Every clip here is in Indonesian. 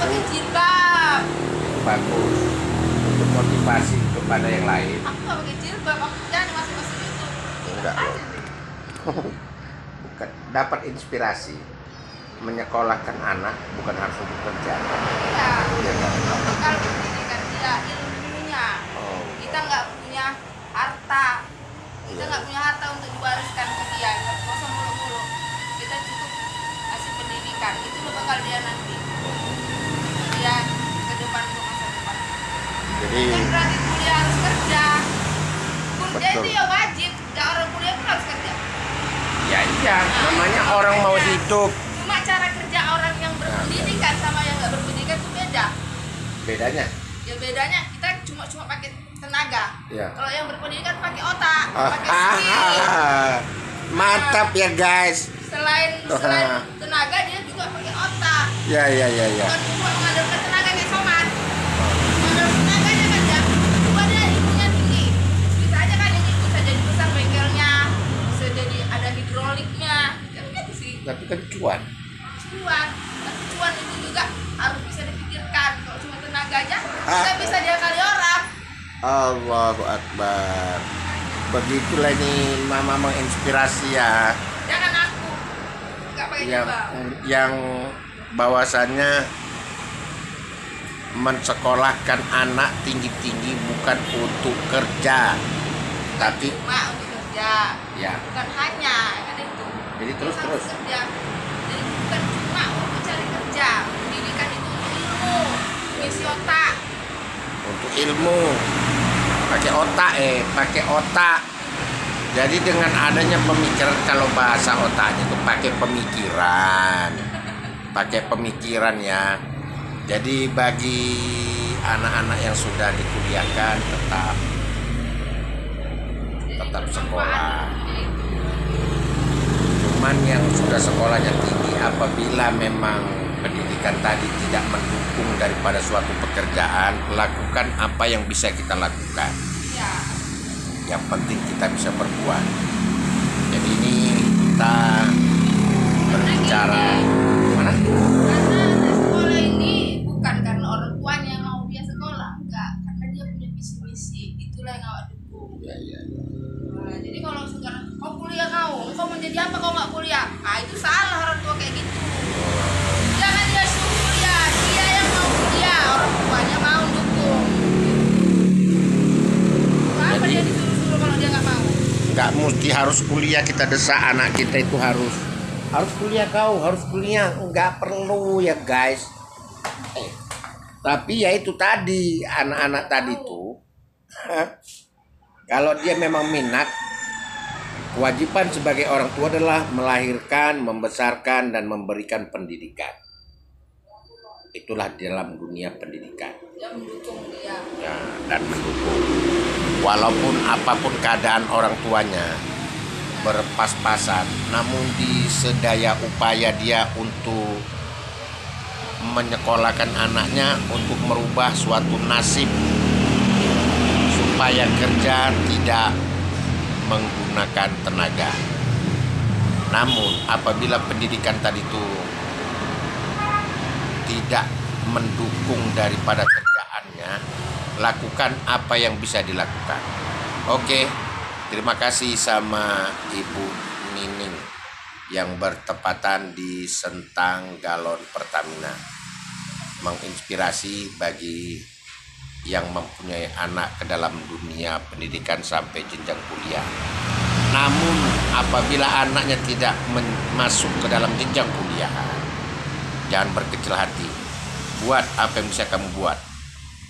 pakai jilbab. bagus untuk motivasi kepada yang lain. Aku nggak pakai jilbab, aku jangan masuk itu. Enggak loh. Bukan, dapat inspirasi menyekolahkan anak bukan harus untuk kerja. Iya. Iya kan? Bekal pendidikan dia ilmunya. Oh. Kita nggak punya harta. Kita nggak punya harta untuk diwariskan ke dia. Nggak kosong mulu-mulu. Kita cukup kasih pendidikan. Itu loh bekal dia nanti. Dia ke depan untuk masa depan. Jadi Bukan berarti kuliah harus kerja. Kuliah Betul. itu ya wajib. Nggak orang kuliah pun harus kerja. ya iya, namanya orang mau hidup. Cuma cara kerja orang yang berpendidikan sama yang nggak berpendidikan itu beda. Bedanya? Ya bedanya kita cuma pakai tenaga. Ya. Kalau yang berpendidikan pakai otak, pakai skill. Mantap ya guys. Selain tenaga dia juga pakai otak. Ya. Bukan cuma mengandalkan tenaga kayak Soman. Mengandalkan tenaganya kan ya. Cuma dia ilmunya tinggi. Bisa aja kan ini bisa jadi besar bengkelnya, bisa jadi ada hidroliknya. Kan gitu sih. Tapi kan cuan. Cuan. Tapi cuan itu juga harus bisa dipikirkan. Kalau cuma tenaga aja kita bisa diakali orang. Allahu Akbar. Begitulah ini mama menginspirasi ya. Jangan aku nggak pakai yang jilbab. yang bahwasannya mensekolahkan anak tinggi-tinggi bukan untuk kerja, tapi Cuma untuk kerja, ya. bukan hanya kan itu. Jadi Harus terus kerja. Jadi bukan cuma untuk cari kerja. Pendidikan itu untuk ilmu, isi otak. untuk ilmu, pakai otak. Jadi dengan adanya pemikiran, kalau bahasa otaknya itu pakai pemikiran ya. Jadi bagi anak-anak yang sudah dikuliahkan tetap sekolah. Cuman yang sudah sekolahnya tinggi, apabila memang pendidikan tadi tidak mendukung daripada suatu pekerjaan, lakukan apa yang bisa kita lakukan. Ya. Yang penting kita bisa berbuat. Jadi ini kita berbicara mana? Karena sekolah ini bukan karena orang tuanya yang mau dia sekolah, enggak, karena dia punya visi misi. Itulah yang awak dukung. Ya. Nah, jadi kalau sekarang kau kuliah kau mau jadi apa kau nggak kuliah? Ah itu salah orang tua kayak gitu. Jangan dia suruh kuliah, dia yang mau kuliah, orang tuanya mau dukung. Kenapa Jadi- dia disuruh-suruh kalau dia nggak mau? Nggak mesti harus kuliah, kita desak anak kita itu harus kuliah, harus kuliah. Nggak perlu ya guys. Tapi ya itu tadi, anak-anak tadi tuh kalau dia memang minat, kewajiban sebagai orang tua adalah melahirkan, membesarkan, dan memberikan pendidikan. Itulah dalam dunia pendidikan. Dia mendukung dia. Ya, dan mendukung. Walaupun apapun keadaan orang tuanya berpas-pasan, namun di sedaya upaya dia untuk menyekolahkan anaknya untuk merubah suatu nasib supaya kerja tidak menggunakan tenaga. Namun apabila pendidikan tadi itu tidak mendukung daripada kerjaannya, lakukan apa yang bisa dilakukan. Oke, terima kasih sama Ibu Nining yang bertepatan di Sentang Galon Pertamina, menginspirasi bagi yang mempunyai anak ke dalam dunia pendidikan sampai jenjang kuliah. Namun apabila anaknya tidak masuk ke dalam jenjang kuliah, jangan berkecil hati. Buat apa yang bisa kamu buat.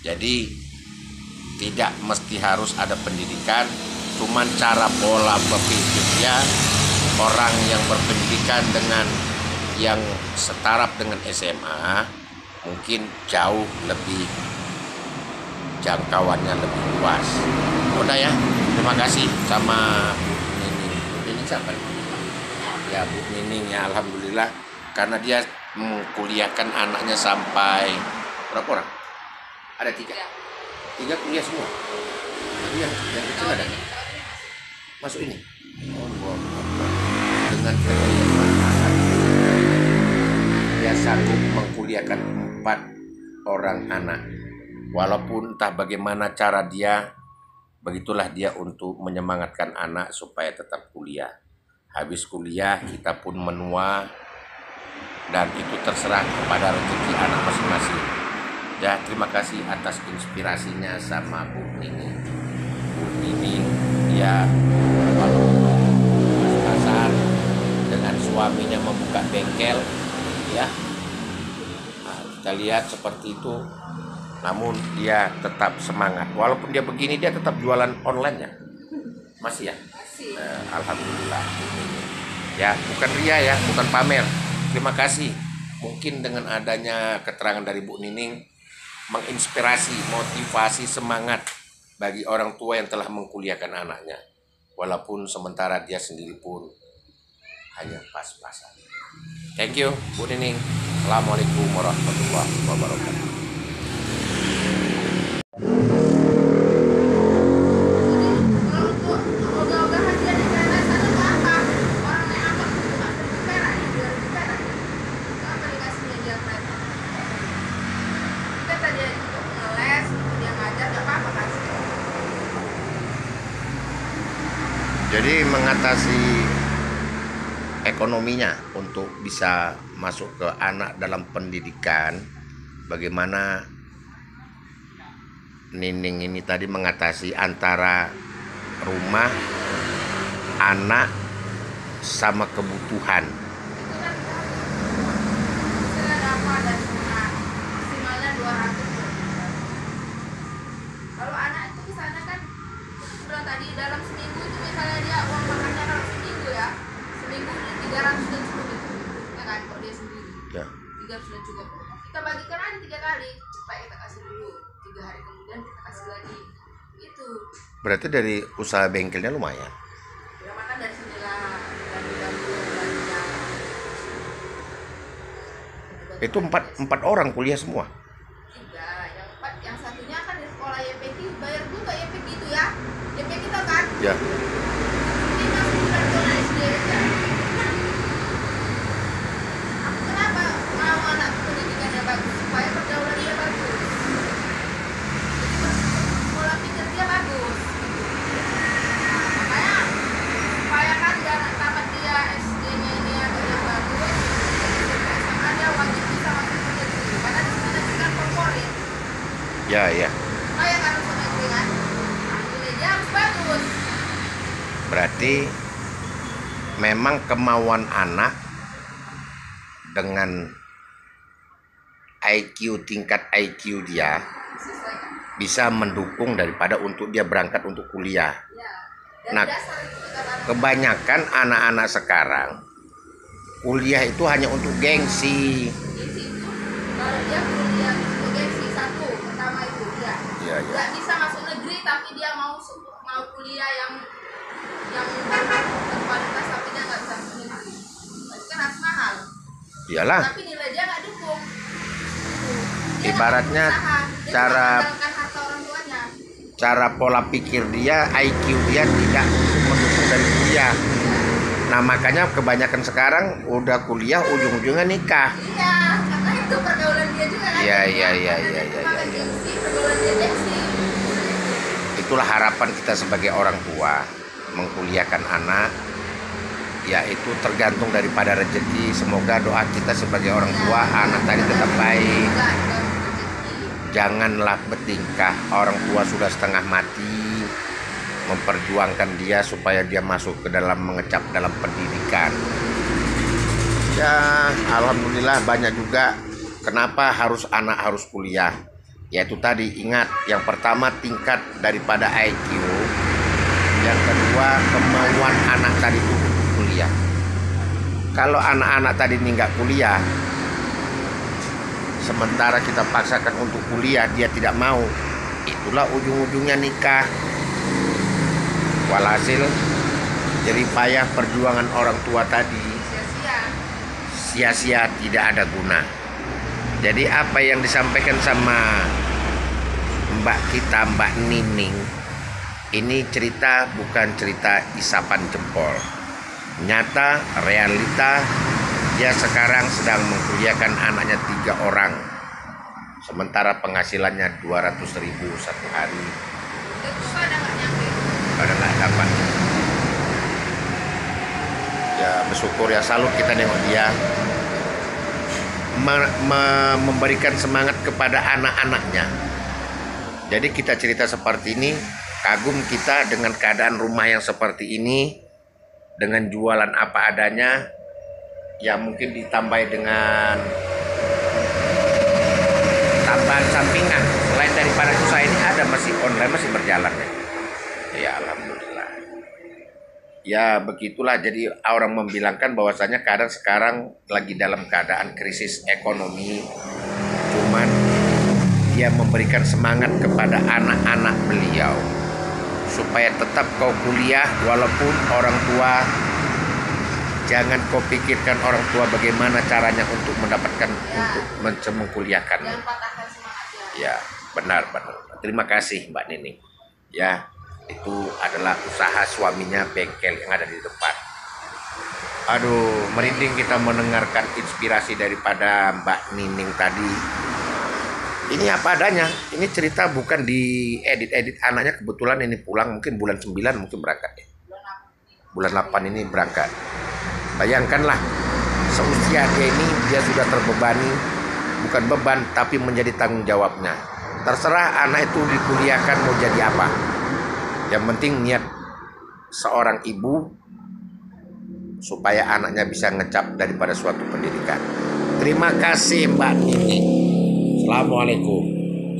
Jadi tidak mesti harus ada pendidikan, cuman cara pola berpikirnya orang yang berpendidikan dengan yang setaraf dengan SMA mungkin jauh lebih jangkauannya lebih luas. Udah ya, terima kasih sama Bu Nining. Ini siapa? Ya Bu Nining ya, alhamdulillah karena dia mengkuliahkan anaknya sampai berapa orang? Ada 3. 3 kuliah semua. Jadi yang kecil ada masuk ini. Oh, dengan kegiatan dia sanggup mengkuliahkan 4 orang anak. Walaupun entah bagaimana cara dia, begitulah dia untuk menyemangatkan anak supaya tetap kuliah. Habis kuliah kita pun menua, dan itu terserah kepada rezeki anak masing-masing. Ya, terima kasih atas inspirasinya sama Bu Nining. Bu Nining ya pas-pasan dengan suaminya membuka bengkel, ya. Nah, kita lihat seperti itu. Namun dia tetap semangat. Walaupun dia begini, dia tetap jualan online ya. Masih ya? Masih. Alhamdulillah. Ya, bukan ria ya, bukan pamer. Terima kasih. Mungkin dengan adanya keterangan dari Bu Nining menginspirasi, motivasi, semangat bagi orang tua yang telah mengkuliahkan anaknya. Walaupun sementara dia sendiri pun hanya pas-pasan. Thank you, Bu Nining. Assalamualaikum warahmatullahi wabarakatuh. Jadi mengatasi ekonominya untuk bisa masuk ke anak dalam pendidikan, bagaimana Nining ini tadi mengatasi antara rumah, anak, sama kebutuhan. Kalau anak itu di sana kan bilang tadi dalam seminggu itu misalnya dia uang makannya kalau seminggu ya, seminggu 300 sudah cukup itu, ya kan, kalau dia sendiri. Ya. 300 sudah cukup. Kita bagikan aja 3 kali, supaya kita kasih dulu, 3 hari kemudian kita kasih lagi. Itu. Berarti dari usaha bengkelnya lumayan. Ya makan dari sinilah, belanja. Itu empat orang kuliah semua. 3, yang 4, yang satunya kan di sekolah YPK, bayar juga YPK itu ya. YPK kita kan. Ya. Ini masuk bulan zona SD aja. Aku kenapa mau anak pendidikannya bagus, supaya pergaulan dia bagus, pola pikir dia bagus. Nah, makanya supaya kan dia tamat dia SD-nya ini atau yang bagus, SMA dia wajib bisa masuk ke negeri, karena di sini negeri kan favorit. Ya, ya. Supaya kan masuk negeri kan, nilai dia harus bagus. Berarti memang kemauan anak dengan tingkat IQ dia Sesuaikan. bisa mendukung daripada untuk dia berangkat untuk kuliah. Ya. Dari Nah, dasar itu kita baru. kebanyakan anak-anak sekarang kuliah itu hanya untuk gengsi. Gengsi itu kalau dia kuliah untuk gengsi satu pertama itu dia Iya, iya. nggak bisa masuk negeri tapi dia mau kuliah yang berkualitas tapi dia nggak bisa masuk negeri, itu kan harus mahal. Iyalah, Tapi nilai dia nggak dukung. Dia ibaratnya nggak berusaha, dia cara- cuma mengandalkan harta orang tuanya. cara pola pikir dia, IQ dia tidak mendukung dari kuliah. Nah, makanya kebanyakan sekarang udah kuliah ujung-ujungnya nikah. Iya, karena itu pergaulan dia juga kan. Iya, iya, Karena iya, dia iya, cuma iya, iya. gengsi, pergaulan dia gengsi. Itulah harapan kita sebagai orang tua mengkuliahkan anak, yaitu tergantung daripada rezeki. Semoga doa kita sebagai orang tua anak tadi tetap baik. Enggak, rezeki. Janganlah bertingkah orang tua sudah setengah mati, memperjuangkan dia supaya dia masuk ke dalam mengecap dalam pendidikan. Ya, alhamdulillah banyak juga kenapa anak harus kuliah. Yaitu tadi ingat, yang pertama tingkat daripada IQ, yang kedua kemauan anak tadi itu kuliah. Kalau anak-anak tadi ini nggak kuliah, sementara kita paksakan untuk kuliah dia tidak mau, itulah ujung-ujungnya nikah. Walhasil jerih payah perjuangan orang tua tadi Sia-sia. sia-sia, tidak ada guna. Jadi apa yang disampaikan sama Mbak kita, Mbak Nining, ini cerita bukan cerita isapan jempol. Nyata, realita, dia sekarang sedang mengkuliahkan anaknya 3 orang. sementara penghasilannya 200.000 satu hari. Terus ada nggak nyampe? Kadang nggak dapat. Ya bersyukur ya, salut kita nengok dia memberikan semangat kepada anak-anaknya. Jadi kita cerita seperti ini, kagum kita dengan keadaan rumah yang seperti ini, dengan jualan apa adanya, yang mungkin ditambah dengan tambahan sampingan. Selain daripada usaha ini ada masih online, masih berjalan ya. Ya alhamdulillah. Ya begitulah, jadi orang membilangkan bahwasanya keadaan sekarang lagi dalam keadaan krisis ekonomi. Cuman dia memberikan semangat kepada anak-anak beliau supaya tetap kau kuliah walaupun orang tua. Jangan kau pikirkan orang tua bagaimana caranya untuk mendapatkan untuk mengkuliahkan. Jangan patahkan semangat ya. Ya benar. Terima kasih Mbak Nining. Ya. Itu adalah usaha suaminya bengkel yang ada di depan. Aduh, merinding kita mendengarkan inspirasi daripada Mbak Nining tadi. Ini apa adanya. Ini cerita bukan di edit anaknya, kebetulan ini pulang mungkin bulan 9 mungkin berangkat ya. Bulan 8 ini berangkat. Bayangkanlah, seusia dia ini dia sudah terbebani, bukan beban tapi menjadi tanggung jawabnya. Terserah anak itu dikuliahkan mau jadi apa. Yang penting niat seorang ibu supaya anaknya bisa ngecap daripada suatu pendidikan. Terima kasih Mbak Nini. Assalamualaikum.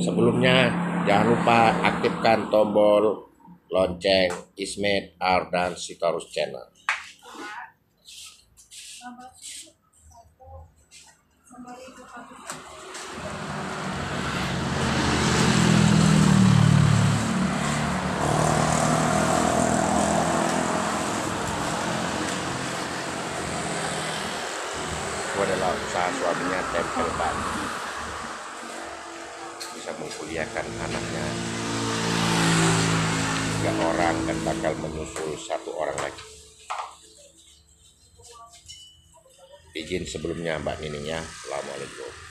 Sebelumnya jangan lupa aktifkan tombol lonceng Ismet Ardan Sitorus Channel. Itu adalah usaha suaminya tempel ban, bisa mengkuliahkan anaknya 3 orang dan bakal menyusul 1 orang lagi. Izin sebelumnya Mbak Nining ya. Assalamualaikum.